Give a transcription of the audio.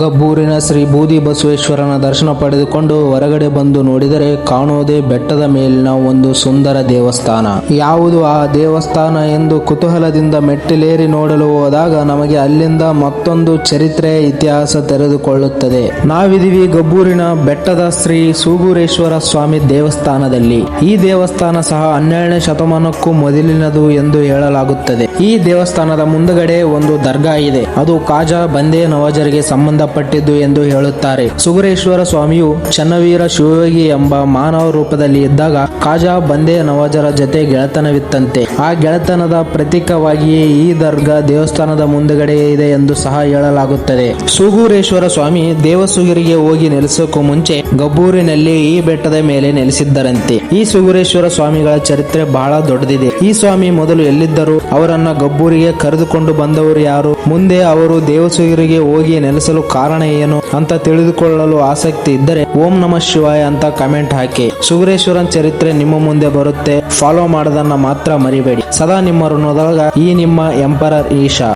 ಗಬ್ಬೂರಿನ ಶ್ರೀ ಬೂದಿ ಬಸವೇಶ್ವರನ ದರ್ಶನ ಪಡೆದುಕೊಂಡು ಹೊರಗಡೆ ಬಂದು ನೋಡಿದರೆ ಕಾಣುವುದೇ ಬೆಟ್ಟದ ಮೇಲಿನ ಒಂದು ಸುಂದರ ದೇವಸ್ಥಾನ. ಯಾವುದು ಆ ದೇವಸ್ಥಾನ ಎಂದು ಕುತೂಹಲದಿಂದ ಮೆಟ್ಟಿಲೇರಿ ನೋಡಲು ಹೋದಾಗ ನಮಗೆ ಅಲ್ಲಿಂದ ಮತ್ತೊಂದು ಚರಿತ್ರೆಯ ಇತಿಹಾಸ ತೆರೆದುಕೊಳ್ಳುತ್ತದೆ. ನಾವಿದೀವಿ ಗಬ್ಬೂರಿನ ಬೆಟ್ಟದ ಶ್ರೀ ಸೂಗೂರೇಶ್ವರ ಸ್ವಾಮಿ ದೇವಸ್ಥಾನದಲ್ಲಿ. ಈ ದೇವಸ್ಥಾನ ಸಹ 12ನೇ ಶತಮಾನಕ್ಕೂ ಮೊದಲಿನದು ಎಂದು ಹೇಳಲಾಗುತ್ತದೆ. ಈ ದೇವಸ್ಥಾನದ ಮುಂದುಗಡೆ ಒಂದು ದರ್ಗಾ ಇದೆ. ಅದು ಖಾಜಾ ಬಂದೇ ನವಾಜರಿಗೆ ಸಂಬಂಧಪಟ್ಟಿದ್ದು ಎಂದು ಹೇಳುತ್ತಾರೆ. ಸೂಗೂರೇಶ್ವರ ಸ್ವಾಮಿಯು ಚನ್ನವೀರ ಶಿವಯೋಗಿ ಎಂಬ ಮಾನವ ರೂಪದಲ್ಲಿ ಇದ್ದಾಗ ಖಾಜಾ ಬಂದೇ ನವಾಜರ ಜೊತೆ ಗೆಳೆತನವಿತ್ತಂತೆ. ಆ ಗೆಳೆತನದ ಪ್ರತೀಕವಾಗಿಯೇ ಈ ದರ್ಗಾ ದೇವಸ್ಥಾನದ ಮುಂದುಗಡೆ ಇದೆ ಎಂದು ಸಹ ಹೇಳಲಾಗುತ್ತದೆ. ಸೂಗೂರೇಶ್ವರ ಸ್ವಾಮಿ ದೇವಸೂಗರಿಗೆ ಹೋಗಿ ನೆಲೆಸೋಕು ಮುಂಚೆ ಗಬ್ಬೂರಿನಲ್ಲಿ ಈ ಬೆಟ್ಟದ ಮೇಲೆ ನೆಲೆಸಿದ್ದರಂತೆ. ಈ ಸೂಗೂರೇಶ್ವರ ಸ್ವಾಮಿಗಳ ಚರಿತ್ರೆ ಬಹಳ ದೊಡ್ಡದಿದೆ. ಈ ಸ್ವಾಮಿ ಮೊದಲು ಎಲ್ಲಿದ್ದರು, ಅವರನ್ನ ಗಬ್ಬೂರಿಗೆ ಕರೆದುಕೊಂಡು ಬಂದವರು ಯಾರು, ಮುಂದೆ ಅವರು ದೇವಸೂಗರಿಗೆ ಹೋಗಿ ನೆಲೆಸಲು ಕಾರಣ ಏನು ಅಂತ ತಿಳಿದುಕೊಳ್ಳಲು ಆಸಕ್ತಿ ಇದ್ದರೆ ಓಂ ನಮಃ ಶಿವಾಯ ಅಂತ ಕಮೆಂಟ್ ಹಾಕಿ. ಸೂಗೂರೇಶ್ವರನ್ ಚರಿತ್ರೆ ನಿಮ್ಮ ಮುಂದೆ ಬರುತ್ತೆ. ಫಾಲೋ ಮಾಡೋದನ್ನ ಮಾತ್ರ ಮರಿಬೇಡಿ. ಸದಾ ನಿಮ್ಮ ಋಣದೊಳಗ ಈ ನಿಮ್ಮ ಎಂಪರರ್ ಈಶಾ.